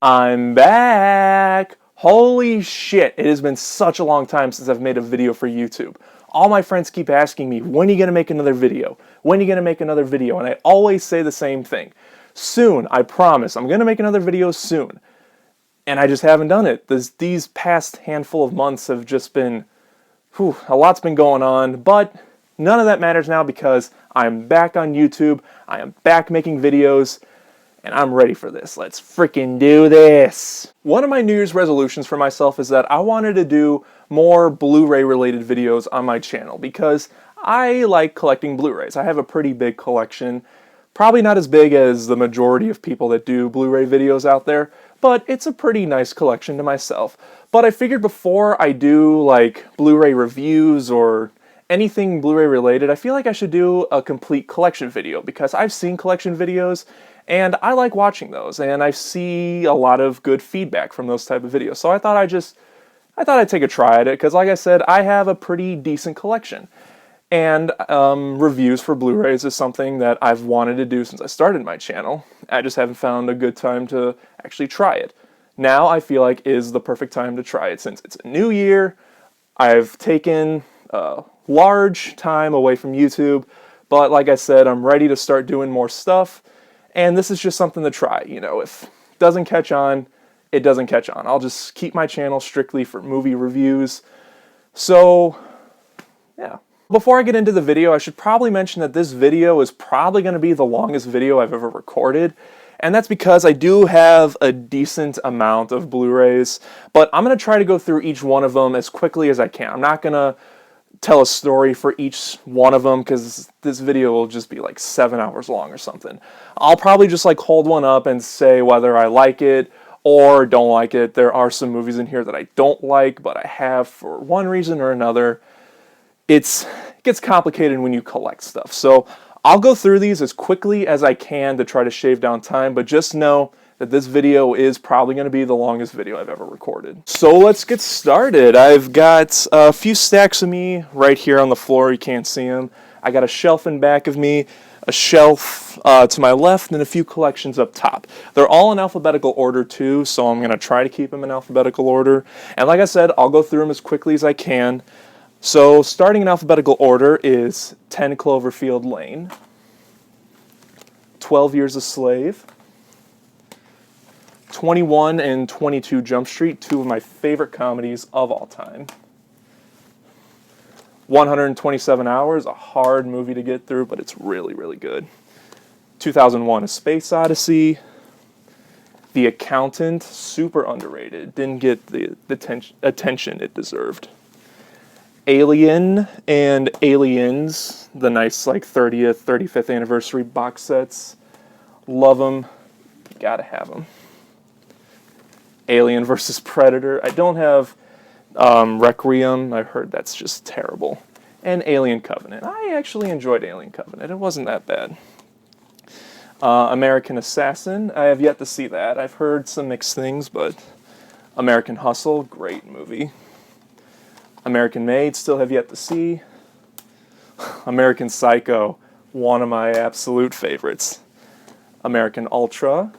I'm back! Holy shit, it has been such a long time since I've made a video for YouTube. All my friends keep asking me, when are you going to make another video? When are you going to make another video? And I always say the same thing. Soon, I promise, I'm going to make another video soon. And I just haven't done it. These past handful of months have just been, a lot's been going on, but none of that matters now because I'm back on YouTube, I am back making videos, and I'm ready for this. Let's freaking do this! One of my New Year's resolutions for myself is that I wanted to do more Blu-ray related videos on my channel because I like collecting Blu-rays. I have a pretty big collection. Probably not as big as the majority of people that do Blu-ray videos out there, but it's a pretty nice collection to myself. But I figured before I do like Blu-ray reviews or anything Blu-ray related, I feel like I should do a complete collection video because I've seen collection videos and I like watching those and I see a lot of good feedback from those type of videos. So I thought I'd take a try at it because like I said, I have a pretty decent collection. And reviews for Blu-rays is something that I've wanted to do since I started my channel. I just haven't found a good time to actually try it. Now I feel like is the perfect time to try it since it's a new year. I've taken a large time away from YouTube, but like I said, I'm ready to start doing more stuff. And this is just something to try. You know, if it doesn't catch on, it doesn't catch on. I'll just keep my channel strictly for movie reviews. So, yeah. Before I get into the video, I should probably mention that this video is probably going to be the longest video I've ever recorded. And that's because I do have a decent amount of Blu-rays, but I'm going to try to go through each one of them as quickly as I can. I'm not going to tell a story for each one of them because this video will just be like 7 hours long or something. I'll probably just like hold one up and say whether I like it or don't like it. There are some movies in here that I don't like, but I have for one reason or another. It gets complicated when you collect stuff. So I'll go through these as quickly as I can to try to shave down time, but just know that this video is probably going to be the longest video I've ever recorded. So let's get started. I've got a few stacks of me right here on the floor. You can't see them. I got a shelf in back of me, a shelf to my left, and a few collections up top. They're all in alphabetical order too, so I'm going to try to keep them in alphabetical order. And like I said, I'll go through them as quickly as I can. So starting in alphabetical order is 10 Cloverfield Lane, 12 Years a Slave, 21 and 22 Jump Street, two of my favorite comedies of all time. 127 Hours, a hard movie to get through, but it's really, really good. 2001, A Space Odyssey. The Accountant, super underrated. Didn't get the attention it deserved. Alien and Aliens, the nice like 30th, 35th anniversary box sets. Love them. Gotta have them. Alien vs. Predator. I don't have Requiem. I've heard that's just terrible. And Alien Covenant. I actually enjoyed Alien Covenant. It wasn't that bad. American Assassin. I have yet to see that. I've heard some mixed things, but American Hustle, great movie. American Made, still have yet to see. American Psycho, one of my absolute favorites. American Ultra.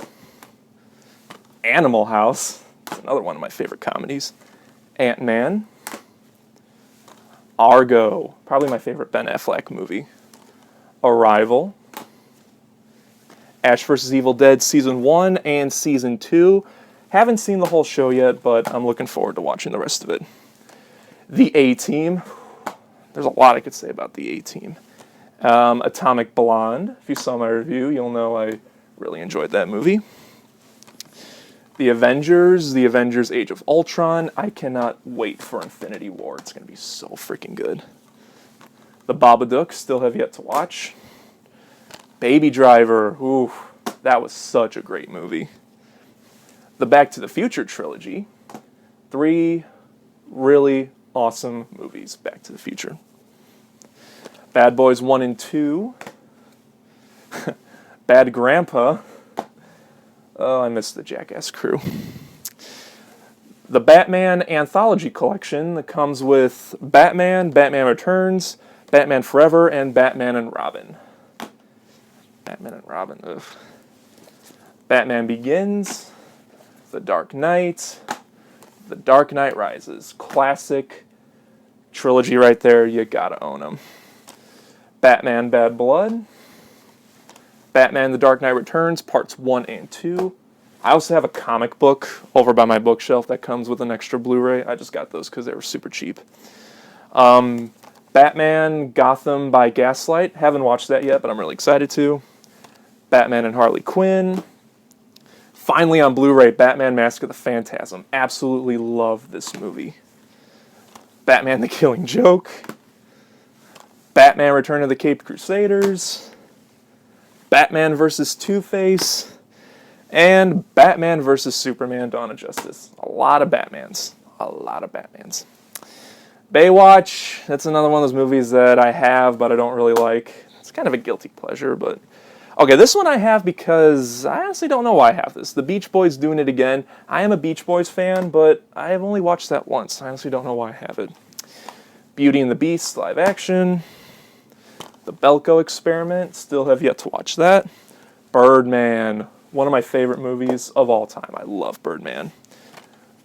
Animal House, another one of my favorite comedies. Ant-Man. Argo, probably my favorite Ben Affleck movie. Arrival. Ash vs. Evil Dead Season 1 and Season 2. Haven't seen the whole show yet, but I'm looking forward to watching the rest of it. The A-Team. There's a lot I could say about the A-Team. Atomic Blonde. If you saw my review, you'll know I really enjoyed that movie. The Avengers Age of Ultron. I cannot wait for Infinity War. It's going to be so freaking good. The Babadook, still have yet to watch. Baby Driver. Ooh, that was such a great movie. The Back to the Future trilogy. 3 really awesome movies, Back to the Future. Bad Boys 1 and 2. Bad Grandpa. Oh, I miss the Jackass crew. The Batman Anthology Collection that comes with Batman, Batman Returns, Batman Forever, and Batman and Robin. Batman and Robin, ugh. Batman Begins, The Dark Knight, The Dark Knight Rises. Classic trilogy right there. You gotta own them. Batman Bad Blood. Batman The Dark Knight Returns, parts 1 and 2. I also have a comic book over by my bookshelf that comes with an extra Blu-ray. I just got those because they were super cheap. Batman Gotham by Gaslight. Haven't watched that yet, but I'm really excited to. Batman and Harley Quinn. Finally on Blu-ray, Batman Mask of the Phantasm. Absolutely love this movie. Batman the Killing Joke. Batman Return of the Caped Crusaders. Batman vs. Two-Face. And Batman vs. Superman Dawn of Justice. A lot of Batmans. A lot of Batmans. Baywatch, that's another one of those movies that I have, but I don't really like. It's kind of a guilty pleasure, but... Okay, this one I have because I honestly don't know why I have this. The Beach Boys doing it again. I am a Beach Boys fan, but I have only watched that once. I honestly don't know why I have it. Beauty and the Beast, live action. The Belko Experiment, still have yet to watch that. Birdman, one of my favorite movies of all time. I love Birdman.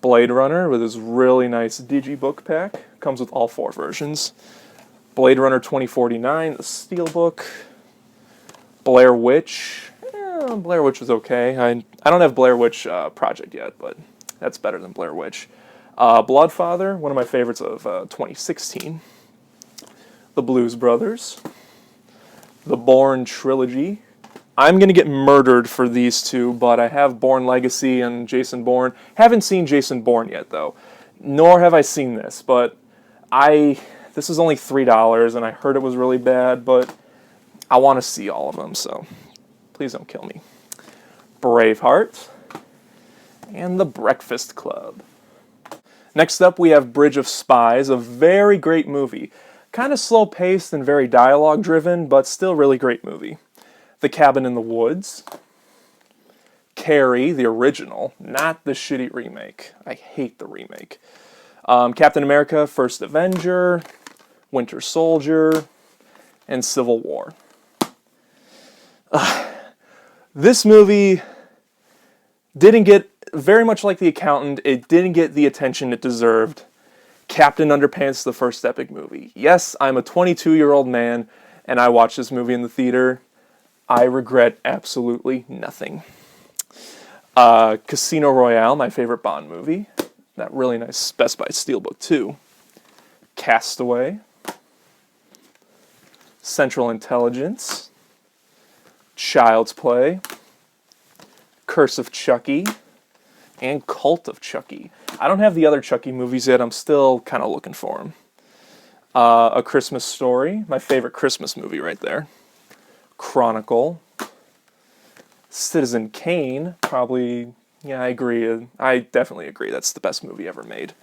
Blade Runner with his really nice digibook pack. Comes with all 4 versions. Blade Runner 2049, the Steelbook. Blair Witch. Blair Witch was okay. I don't have Blair Witch Project yet, but that's better than Blair Witch. Bloodfather, one of my favorites of 2016. The Blues Brothers. The Bourne Trilogy. I'm going to get murdered for these two, but I have Bourne Legacy and Jason Bourne. Haven't seen Jason Bourne yet, though. Nor have I seen this, but this is only $3, and I heard it was really bad, but I want to see all of them, so please don't kill me. Braveheart. And The Breakfast Club. Next up, we have Bridge of Spies, a very great movie. Kind of slow-paced and very dialogue-driven, but still really great movie. The Cabin in the Woods. Carrie, the original, not the shitty remake. I hate the remake. Captain America, First Avenger, Winter Soldier, and Civil War. This movie didn't get, very much like The Accountant, it didn't get the attention it deserved. Captain Underpants, the first epic movie. Yes, I'm a 22-year-old man, and I watched this movie in the theater. I regret absolutely nothing. Casino Royale, my favorite Bond movie. That really nice Best Buy Steelbook, too. Castaway. Central Intelligence. Child's Play. Curse of Chucky. And Cult of Chucky. I don't have the other Chucky movies yet. I'm still kind of looking for them. A Christmas Story. My favorite Christmas movie right there. Chronicle. Citizen Kane. Probably, yeah, I agree. I definitely agree. That's the best movie ever made.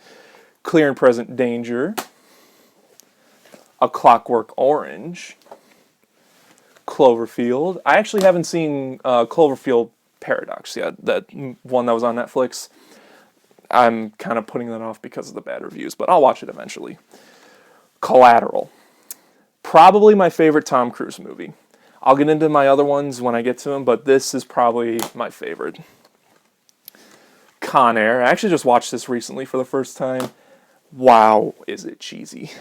Clear and Present Danger. A Clockwork Orange. Cloverfield. I actually haven't seen Cloverfield Paradox yet. That one that was on Netflix. I'm kind of putting that off because of the bad reviews, but I'll watch it eventually. Collateral. Probably my favorite Tom Cruise movie. I'll get into my other ones when I get to them, but this is probably my favorite. Con Air. I actually just watched this recently for the first time. Wow, is it cheesy.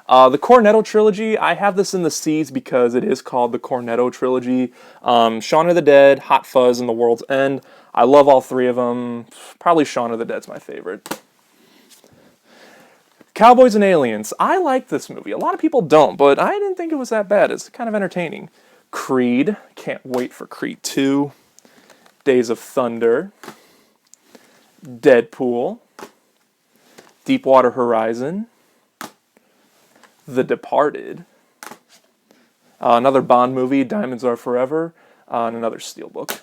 The Cornetto Trilogy, I have this in the C's because it is called the Cornetto Trilogy. Shaun of the Dead, Hot Fuzz, and The World's End. I love all 3 of them. Probably Shaun of the Dead's my favorite. Cowboys and Aliens. I like this movie. A lot of people don't, but I didn't think it was that bad. It's kind of entertaining. Creed. Can't wait for Creed 2. Days of Thunder. Deadpool. Deepwater Horizon. The Departed. Another Bond movie, Diamonds Are Forever. And another Steelbook.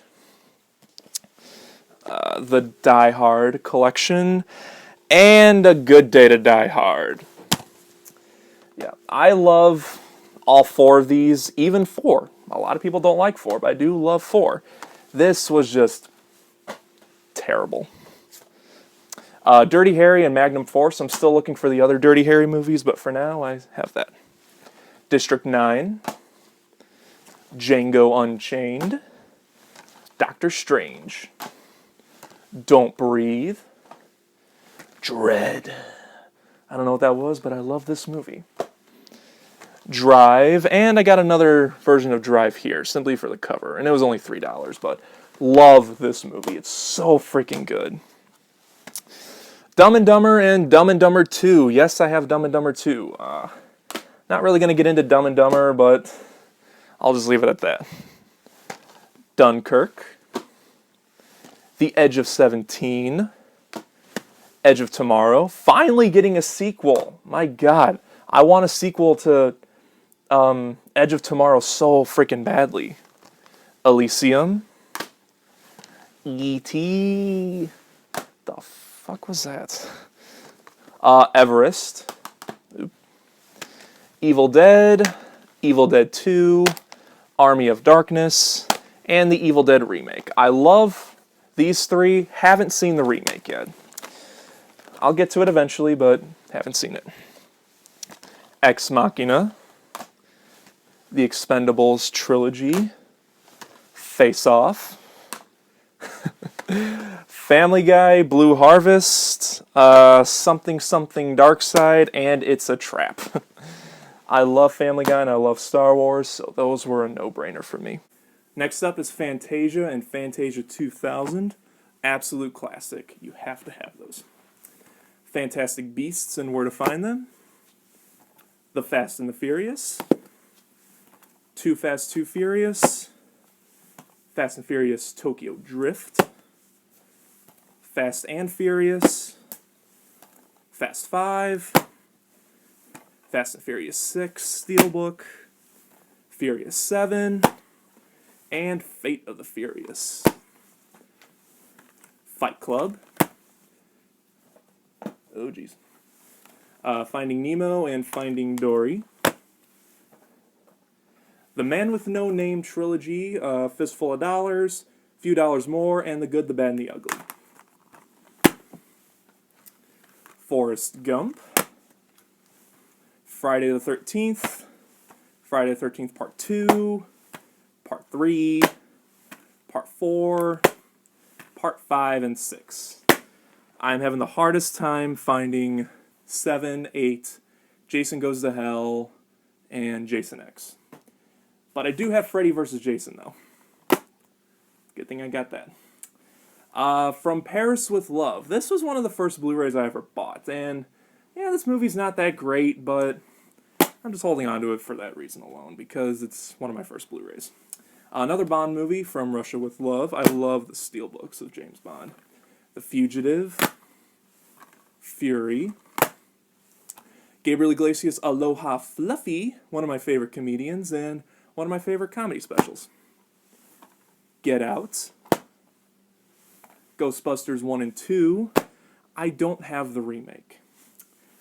The Die Hard collection. And A Good Day to Die Hard. Yeah, I love all 4 of these, even 4. A lot of people don't like 4, but I do love 4. This was just terrible. Dirty Harry and Magnum Force. I'm still looking for the other Dirty Harry movies, but for now, I have that. District 9. Django Unchained. Doctor Strange. Don't Breathe, Dread. I don't know what that was, but I love this movie. Drive, and I got another version of Drive here, simply for the cover, and it was only $3, but love this movie. It's so freaking good. Dumb and Dumber and Dumb and Dumber 2. Yes, I have Dumb and Dumber 2. Not really going to get into Dumb and Dumber, but I'll just leave it at that. Dunkirk, The Edge of 17, Edge of Tomorrow, finally getting a sequel. My God, I want a sequel to Edge of Tomorrow so freaking badly. Elysium, E.T., the fuck was that? Everest, Evil Dead 2, Army of Darkness, and the Evil Dead remake. I love these three. Haven't seen the remake yet. I'll get to it eventually, but haven't seen it. Ex Machina, The Expendables trilogy, Face Off, Family Guy, Blue Harvest, Something Something Dark Side, and It's a Trap. I love Family Guy and I love Star Wars, so those were a no-brainer for me. Next up is Fantasia and Fantasia 2000. Absolute classic. You have to have those. Fantastic Beasts and Where to Find Them. The Fast and the Furious. Too Fast, Too Furious. Fast and Furious Tokyo Drift. Fast and Furious. Fast 5. Fast and Furious 6 Steelbook. Furious 7. And Fate of the Furious. Fight Club. Oh, jeez. Finding Nemo and Finding Dory. The Man with No Name trilogy, Fistful of Dollars, Few Dollars More, and The Good, the Bad, and the Ugly. Forrest Gump. Friday the 13th. Friday the 13th Part 2. Part 3. Part 4. Part 5 and 6. I'm having the hardest time finding 7, 8, Jason Goes to Hell, and Jason X. But I do have Freddy vs. Jason, though. Good thing I got that. From Paris with Love. This was one of the first Blu-rays I ever bought. And, yeah, this movie's not that great, but I'm just holding on to it for that reason alone, because it's one of my first Blu-rays. Another Bond movie, From Russia with Love. I love the steelbooks of James Bond. The Fugitive. Fury. Gabriel Iglesias' Aloha Fluffy, one of my favorite comedians, and one of my favorite comedy specials. Get Out. Ghostbusters 1 and 2. I don't have the remake.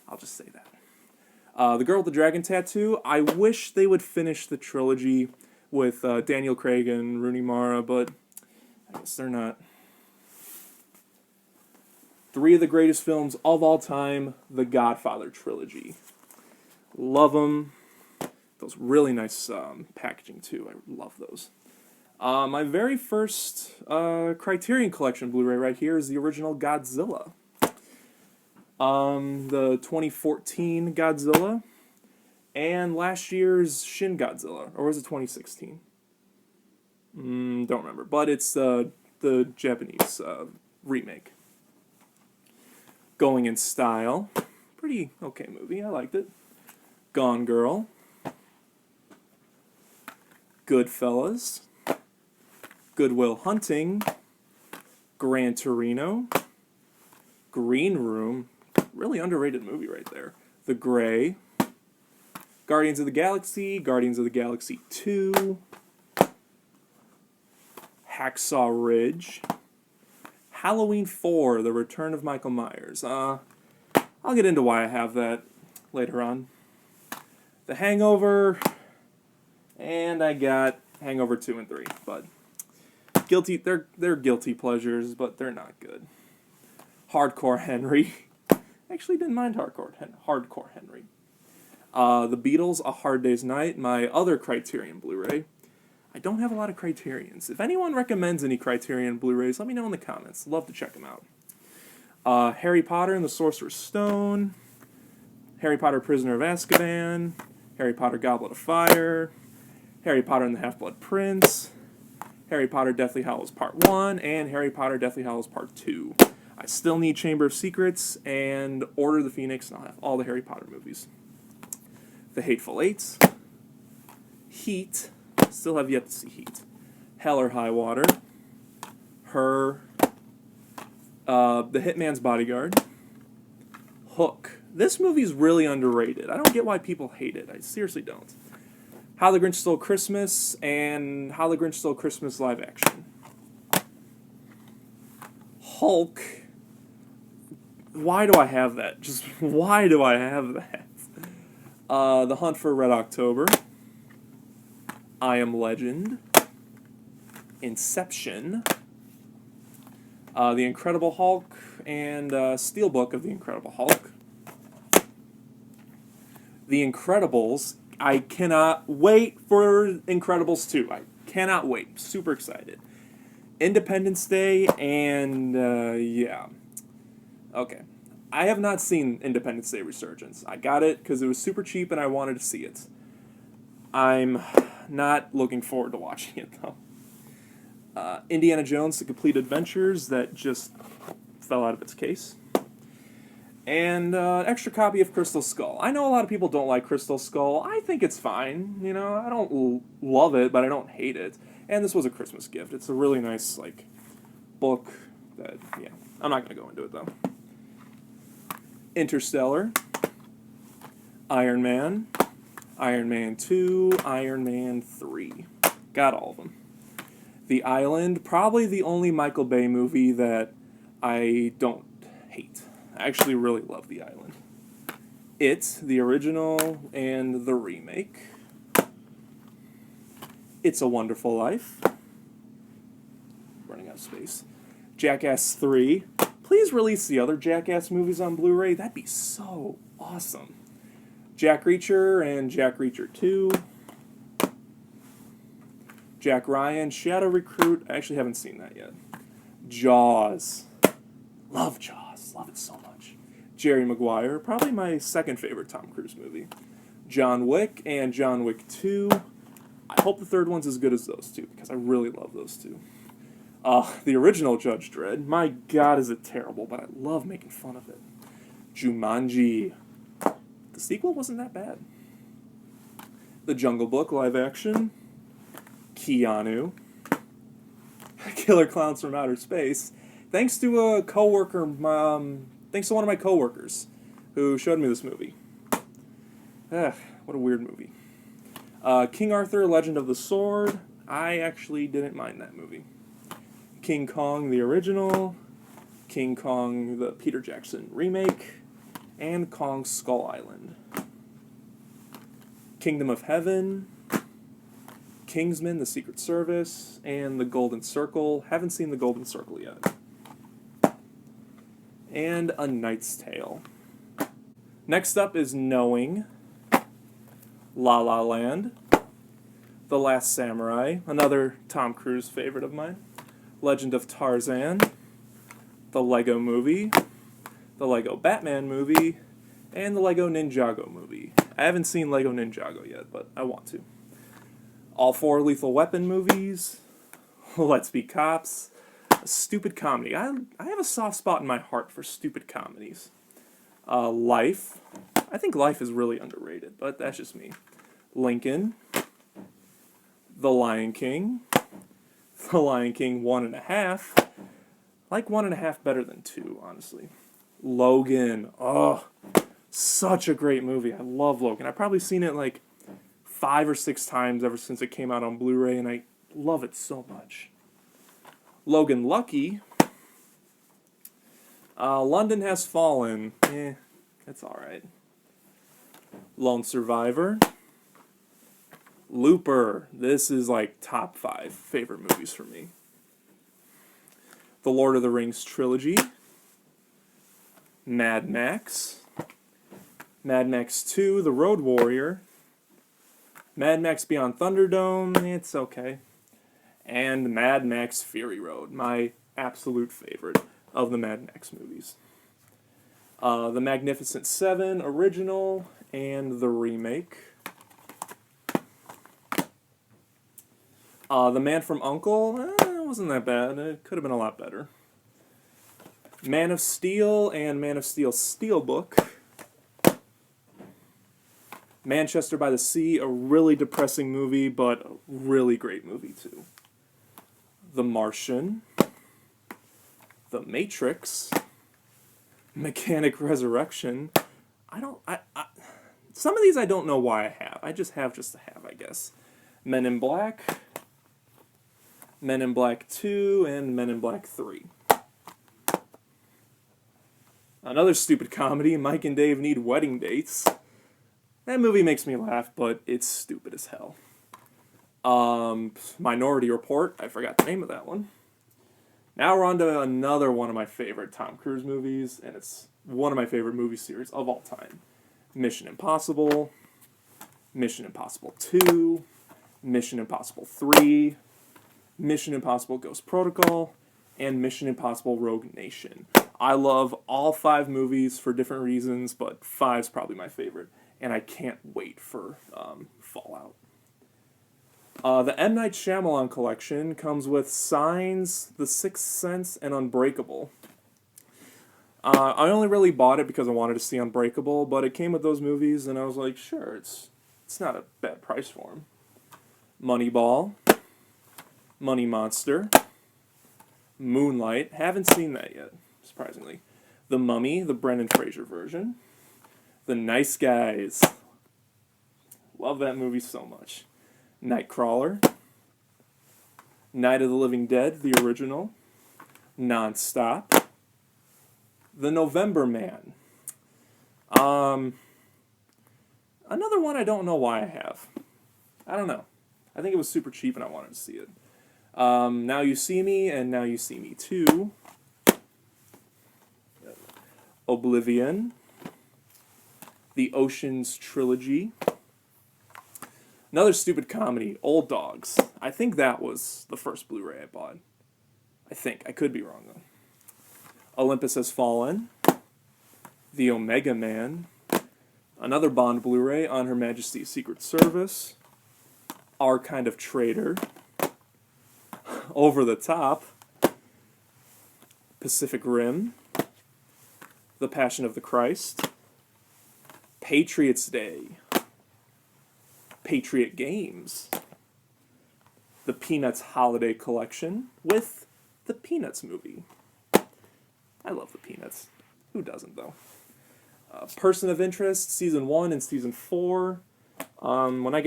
I'll just say that. The Girl with the Dragon Tattoo. I wish they would finish the trilogy with Daniel Craig and Rooney Mara, but I guess they're not. 3 of the greatest films of all time, the Godfather trilogy. Love them. Those really nice packaging too. I love those. My very first Criterion Collection Blu-ray right here is the original Godzilla. The 2014 Godzilla, and last year's Shin Godzilla, or was it 2016? Don't remember, but it's the Japanese remake. Going in Style, pretty okay movie, I liked it. Gone Girl. Goodfellas. Good Will Hunting. Gran Torino. Green Room, really underrated movie right there. The Gray. Guardians of the Galaxy, Guardians of the Galaxy 2. Hacksaw Ridge. Halloween 4, The Return of Michael Myers. I'll get into why I have that later on. The Hangover, and I got Hangover 2 and 3, but guilty. They're guilty pleasures, but they're not good. Hardcore Henry. Actually didn't mind Hardcore Henry. The Beatles, A Hard Day's Night, my other Criterion Blu-ray. I don't have a lot of Criterions. If anyone recommends any Criterion Blu-rays, let me know in the comments. Love to check them out. Harry Potter and the Sorcerer's Stone, Harry Potter Prisoner of Azkaban, Harry Potter Goblet of Fire, Harry Potter and the Half-Blood Prince, Harry Potter Deathly Hallows Part 1, and Harry Potter Deathly Hallows Part 2. I still need Chamber of Secrets and Order of the Phoenix, and I'll have all the Harry Potter movies. The Hateful Eight, Heat, still have yet to see Heat, Hell or High Water, Her, The Hitman's Bodyguard, Hook. This movie's really underrated. I don't get why people hate it. I seriously don't. How the Grinch Stole Christmas and How the Grinch Stole Christmas live action. Hulk. Why do I have that? Just why do I have that? The Hunt for Red October. I Am Legend. Inception. The Incredible Hulk and Steelbook of The Incredible Hulk. The Incredibles. I cannot wait for Incredibles 2. I cannot wait. Super excited. Independence Day and, yeah. Okay. I have not seen Independence Day Resurgence. I got it because it was super cheap and I wanted to see it. I'm not looking forward to watching it, though. Indiana Jones: The Complete Adventures, that just fell out of its case. And an extra copy of Crystal Skull. I know a lot of people don't like Crystal Skull. I think it's fine. You know, I don't love it, but I don't hate it. And this was a Christmas gift. It's a really nice, like, book that, yeah. I'm not going to go into it, though. Interstellar. Iron Man. Iron Man 2. Iron Man 3. Got all of them. The Island. Probably the only Michael Bay movie that I don't hate. I actually really love The Island. It, the original, and the remake. It's a Wonderful Life. Running out of space. Jackass 3. Please release the other Jackass movies on Blu-ray. That'd be so awesome. Jack Reacher and Jack Reacher 2. Jack Ryan, Shadow Recruit. I actually haven't seen that yet. Jaws. Love Jaws. Love it so much. Jerry Maguire. Probably my second favorite Tom Cruise movie. John Wick and John Wick 2. I hope the third one's as good as those two, because I really love those two. The original Judge Dredd. My God, is it terrible, but I love making fun of it. Jumanji. The sequel wasn't that bad. The Jungle Book live action. Keanu. Killer Clowns from Outer Space. Thanks to a coworker, thanks to one of my coworkers who showed me this movie. What a weird movie. King Arthur, Legend of the Sword. I actually didn't mind that movie. King Kong, the original. King Kong, the Peter Jackson remake. And Kong Skull Island. Kingdom of Heaven. Kingsman, The Secret Service. And The Golden Circle. Haven't seen The Golden Circle yet. And A Knight's Tale. Next up is Knowing. La La Land. The Last Samurai, another Tom Cruise favorite of mine. Legend of Tarzan. The Lego Movie. The Lego Batman Movie. And the Lego Ninjago Movie. I haven't seen Lego Ninjago yet, but I want to. All 4 Lethal Weapon movies. Let's Be Cops. A stupid comedy. I have a soft spot in my heart for stupid comedies. Life. I think Life is really underrated, but that's just me. Lincoln. The Lion King. The Lion King 1.5. I like 1.5 better than 2, honestly. Logan. Oh, such a great movie. I love Logan. I've probably seen it like 5 or 6 times ever since it came out on Blu-ray, and I love it so much. Logan Lucky. London Has Fallen. That's alright. Lone Survivor. Looper. This is like top 5 favorite movies for me. The Lord of the Rings trilogy. Mad Max. Mad Max 2, The Road Warrior. Mad Max Beyond Thunderdome, it's okay. And Mad Max Fury Road, my absolute favorite of the Mad Max movies. The Magnificent Seven original and the remake. The Man from U.N.C.L.E., it wasn't that bad. It could have been a lot better. Man of Steel and Man of Steel Steelbook. Manchester by the Sea, a really depressing movie, but a really great movie too. The Martian. The Matrix. Mechanic Resurrection. Some of these I don't know why I have. I just have to have, I guess. Men in Black. Men in Black 2 and Men in Black 3. Another stupid comedy, Mike and Dave Need Wedding Dates. That movie makes me laugh, but it's stupid as hell. Minority Report, I forgot the name of that one. Now we're on to another one of my favorite Tom Cruise movies, and it's one of my favorite movie series of all time. Mission Impossible, Mission Impossible 2, Mission Impossible 3, Mission Impossible Ghost Protocol, and Mission Impossible Rogue Nation. I love all 5 movies for different reasons, but 5's probably my favorite, and I can't wait for Fallout. The M. Night Shyamalan collection comes with Signs, The Sixth Sense, and Unbreakable. I only really bought it because I wanted to see Unbreakable, but it came with those movies, and I was like, sure, it's not a bad price for them. Moneyball, Money Monster, Moonlight, haven't seen that yet, surprisingly. The Mummy, the Brendan Fraser version. The Nice Guys, love that movie so much. Nightcrawler, Night of the Living Dead, the original. Non-Stop, The November Man. Another one I don't know why I have. I don't know. I think it was super cheap and I wanted to see it. Now You See Me and Now You See Me 2. Oblivion. The Ocean's Trilogy. Another stupid comedy, Old Dogs. I think that was the first Blu-ray I bought. I think. I could be wrong, though. Olympus Has Fallen. The Omega Man. Another Bond Blu-ray, On Her Majesty's Secret Service. Our Kind of Traitor. Over the Top. Pacific Rim. The Passion of the Christ. Patriots Day. Patriot Games. The Peanuts Holiday Collection with the Peanuts movie. I love the Peanuts. Who doesn't, though? Person of Interest, Season 1 and Season 4. When I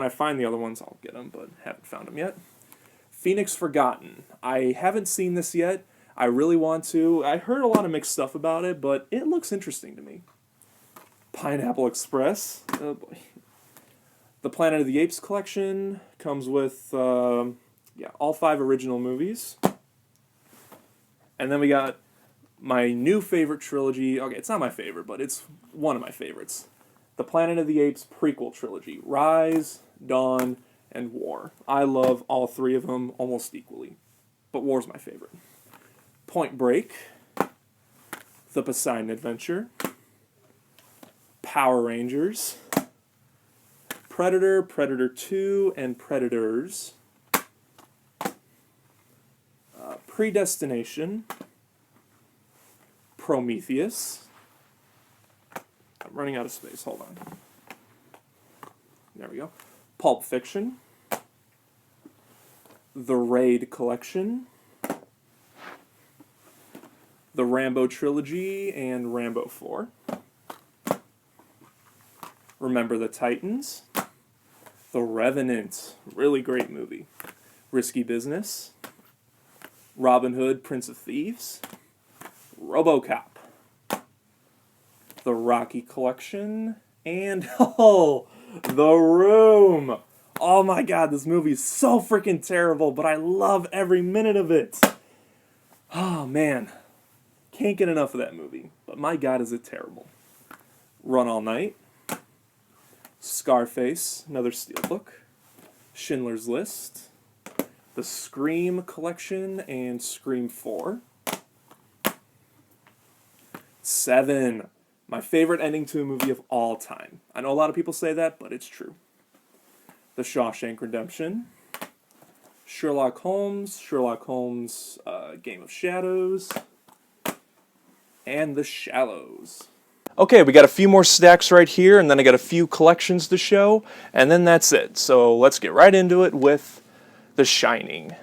find the other ones, I'll get them, but haven't found them yet. Phoenix Forgotten. I haven't seen this yet. I really want to. I heard a lot of mixed stuff about it, but it looks interesting to me. Pineapple Express. Oh boy. The Planet of the Apes collection comes with all 5 original movies. And then we got my new favorite trilogy. Okay, it's not my favorite, but it's one of my favorites. The Planet of the Apes prequel trilogy. Rise, Dawn, and War. I love all 3 of them almost equally, but War's my favorite. Point Break. The Poseidon Adventure. Power Rangers. Predator, Predator 2, and Predators. Predestination. Prometheus. I'm running out of space, hold on. There we go. Pulp Fiction. The Raid Collection. The Rambo Trilogy and Rambo 4. Remember the Titans. The Revenant, really great movie. Risky Business. Robin Hood, Prince of Thieves. RoboCop. The Rocky Collection. And, The Room. Oh my god, this movie is so freaking terrible, but I love every minute of it. Oh man. Can't get enough of that movie, but my god is it terrible. Run All Night. Scarface, another Steelbook. Schindler's List. The Scream Collection and Scream 4. 7. My favorite ending to a movie of all time. I know a lot of people say that, but it's true. The Shawshank Redemption. Sherlock Holmes, Game of Shadows, and The Shallows. Okay, we got a few more stacks right here, and then I got a few collections to show, and then that's it. So let's get right into it with The Shining.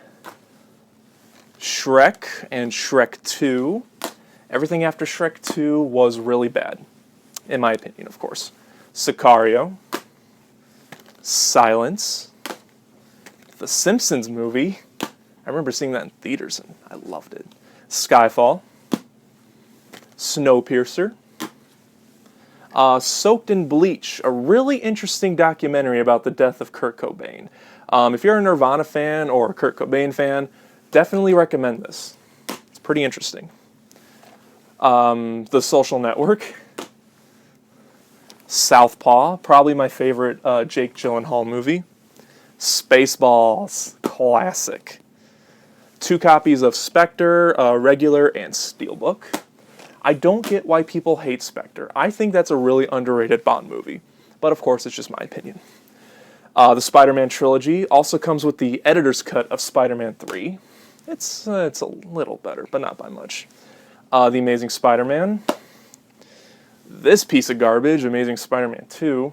Shrek and Shrek 2. Everything after Shrek 2 was really bad, in my opinion, of course. Sicario. Silence. The Simpsons movie. I remember seeing that in theaters and I loved it. Skyfall. Snowpiercer. Soaked in Bleach, a really interesting documentary about the death of Kurt Cobain. If you're a Nirvana fan or a Kurt Cobain fan, definitely recommend this. It's pretty interesting. The Social Network. Southpaw, probably my favorite Jake Gyllenhaal movie. Spaceballs, classic. 2 copies of Spectre, regular and Steelbook. I don't get why people hate Spectre. I think that's a really underrated Bond movie, but of course it's just my opinion. The Spider-Man trilogy also comes with the editor's cut of Spider-Man 3. It's a little better, but not by much. The Amazing Spider-Man. This piece of garbage, Amazing Spider-Man 2.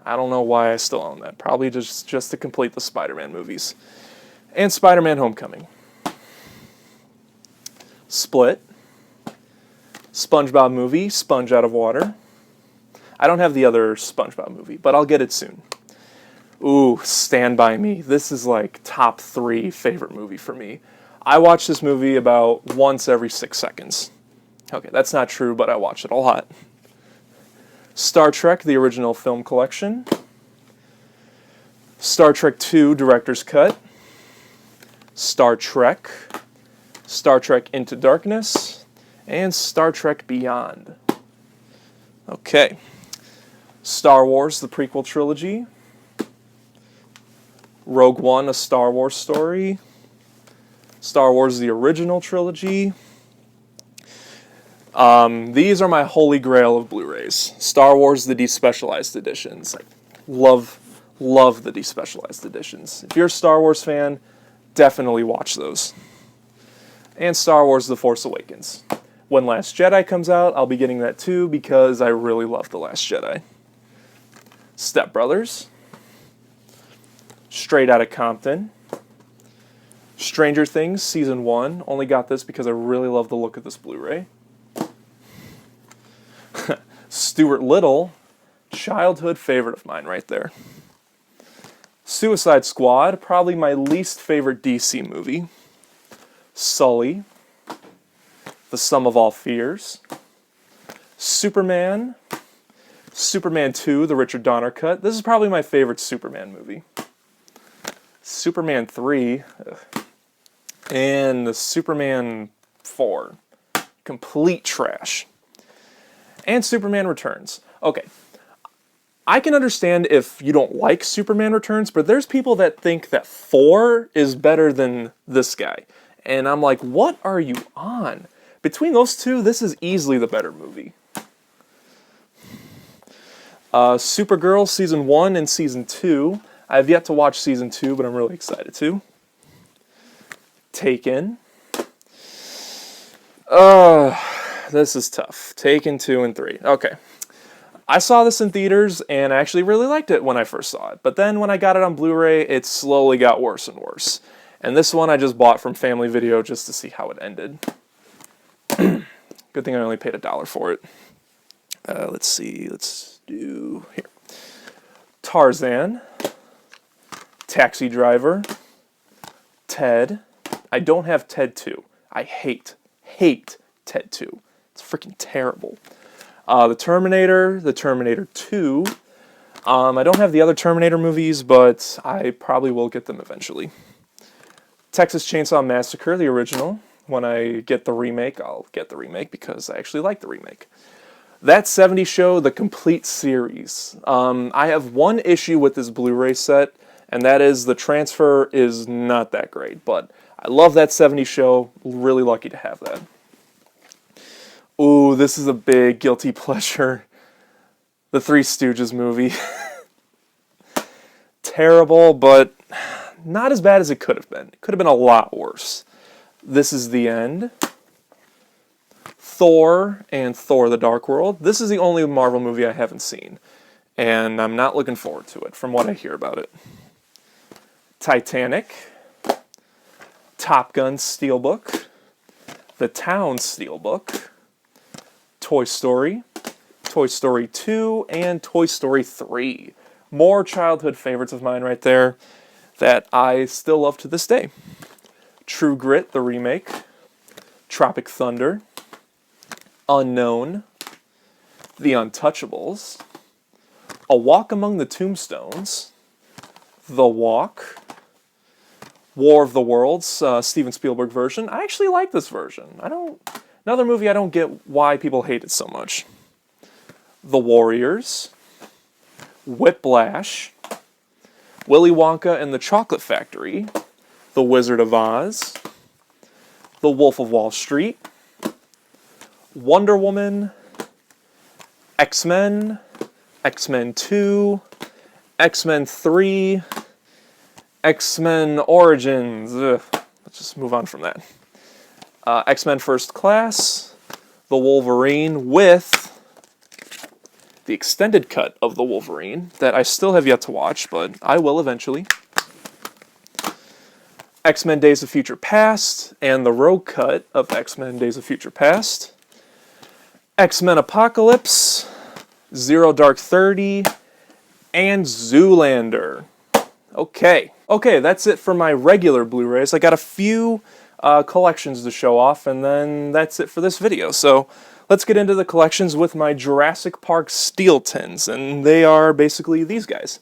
I don't know why I still own that. Probably just to complete the Spider-Man movies. And Spider-Man Homecoming. Split. SpongeBob movie, Sponge Out of Water. I don't have the other SpongeBob movie, but I'll get it soon. Ooh, Stand By Me. This is like top 3 favorite movie for me. I watch this movie about once every 6 seconds. Okay, that's not true, but I watch it a lot. Star Trek, the original film collection. Star Trek 2, director's cut. Star Trek. Star Trek Into Darkness. And Star Trek Beyond. Okay. Star Wars, the prequel trilogy. Rogue One, a Star Wars story. Star Wars, the original trilogy. These are my holy grail of Blu-rays. Star Wars, the despecialized editions. I love the despecialized editions. If you're a Star Wars fan, definitely watch those. And Star Wars, The Force Awakens. When Last Jedi comes out, I'll be getting that too because I really love The Last Jedi. Step Brothers. Straight Outta Compton. Stranger Things, Season 1. Only got this because I really love the look of this Blu-ray. Stuart Little, childhood favorite of mine right there. Suicide Squad, probably my least favorite DC movie. Sully, The Sum of All Fears. Superman, Superman 2, the Richard Donner cut. This is probably my favorite Superman movie. Superman 3, and the Superman 4. Complete trash. And Superman Returns. Okay, I can understand if you don't like Superman Returns, but there's people that think that 4 is better than this guy. And I'm like, what are you on? Between those two, this is easily the better movie. Supergirl Season 1 and Season 2. I have yet to watch Season 2, but I'm really excited to. Taken. This is tough. Taken 2 and 3. Okay. I saw this in theaters, and I actually really liked it when I first saw it. But then when I got it on Blu-ray, it slowly got worse and worse. And this one I just bought from Family Video just to see how it ended. Good thing I only paid $1 for it. Let's see. Let's do here. Tarzan. Taxi Driver. Ted. I don't have Ted 2. I hate Ted 2. It's freaking terrible. The Terminator 2. I don't have the other Terminator movies, but I probably will get them eventually. Texas Chainsaw Massacre, the original. When I get the remake, I'll get the remake because I actually like the remake. That 70s Show, the complete series. I have one issue with this Blu-ray set, and that is the transfer is not that great, but I love that 70s Show. Really lucky to have that. Ooh, this is a big guilty pleasure. The Three Stooges movie. Terrible, but not as bad as it could have been. It could have been a lot worse. This is the end. Thor and Thor the Dark World. This is the only Marvel movie I haven't seen, and I'm not looking forward to it from what I hear about it. Titanic, Top Gun Steelbook, The Town Steelbook, Toy Story, Toy Story 2, and Toy Story 3. More childhood favorites of mine right there that I still love to this day. True Grit, the remake, Tropic Thunder, Unknown, The Untouchables, A Walk Among the Tombstones, The Walk, War of the Worlds, Steven Spielberg version. I actually like this version. Another movie I don't get why people hate it so much. The Warriors, Whiplash, Willy Wonka and the Chocolate Factory, The Wizard of Oz, The Wolf of Wall Street, Wonder Woman, X-Men, X-Men 2, X-Men 3, X-Men Origins. Let's just move on from that. X-Men First Class, The Wolverine with the extended cut of The Wolverine that I still have yet to watch, but I will eventually. X-Men Days of Future Past and the Rogue cut of X-Men Days of Future Past. X-Men Apocalypse, Zero Dark 30, and Zoolander. Okay, that's it for my regular Blu-rays. I got a few collections to show off, and then that's it for this video. So let's get into the collections with my Jurassic Park steel tins, and they are basically these guys.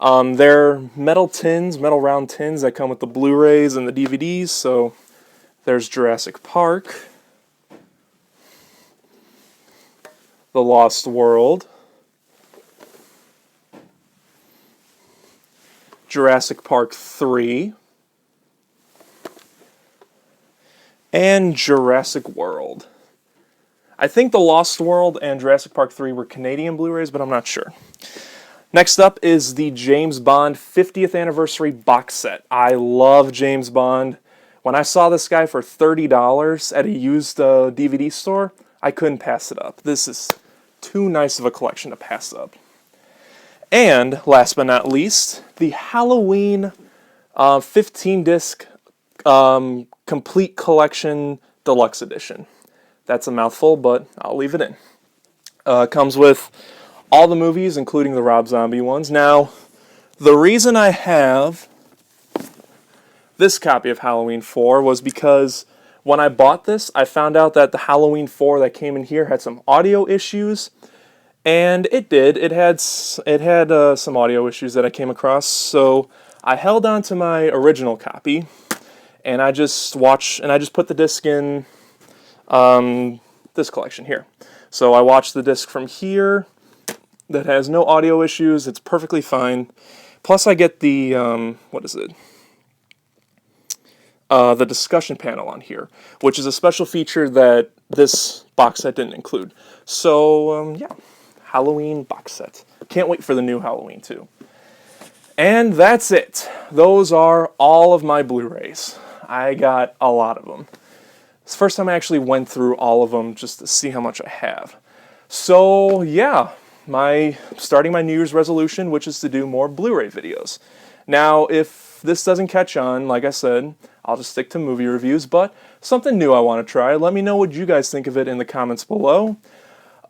They're metal tins, metal round tins that come with the Blu-rays and the DVDs, so there's Jurassic Park, The Lost World, Jurassic Park 3, and Jurassic World. I think The Lost World and Jurassic Park 3 were Canadian Blu-rays, but I'm not sure. Next up is the James Bond 50th Anniversary box set. I love James Bond. When I saw this guy for $30 at a used DVD store, I couldn't pass it up. This is too nice of a collection to pass up. And, last but not least, the Halloween 15-disc Complete Collection Deluxe Edition. That's a mouthful, but I'll leave it in. Comes with all the movies, including the Rob Zombie ones. Now, the reason I have this copy of Halloween 4 was because when I bought this, I found out that the Halloween 4 that came in here had some audio issues, and it did. It had some audio issues that I came across, so I held on to my original copy, and I just put the disc in this collection here. So I watched the disc from here that has no audio issues. It's perfectly fine. Plus I get the, the discussion panel on here, which is a special feature that this box set didn't include. So, yeah, Halloween box set. Can't wait for the new Halloween, too. And that's it. Those are all of my Blu-rays. I got a lot of them. It's the first time I actually went through all of them just to see how much I have. So, yeah, starting my New Year's resolution, which is to do more Blu-ray videos. Now, if this doesn't catch on, like I said, I'll just stick to movie reviews, but something new I want to try. Let me know what you guys think of it in the comments below.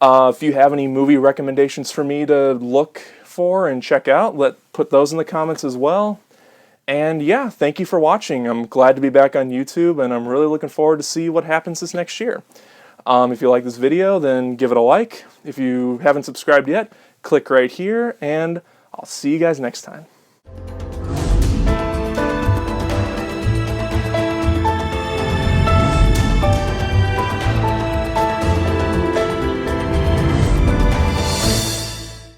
If you have any movie recommendations for me to look for and check out, put those in the comments as well. And yeah, thank you for watching. I'm glad to be back on YouTube, and I'm really looking forward to see what happens this next year. If you like this video, then give it a like. If you haven't subscribed yet, click right here, and I'll see you guys next time.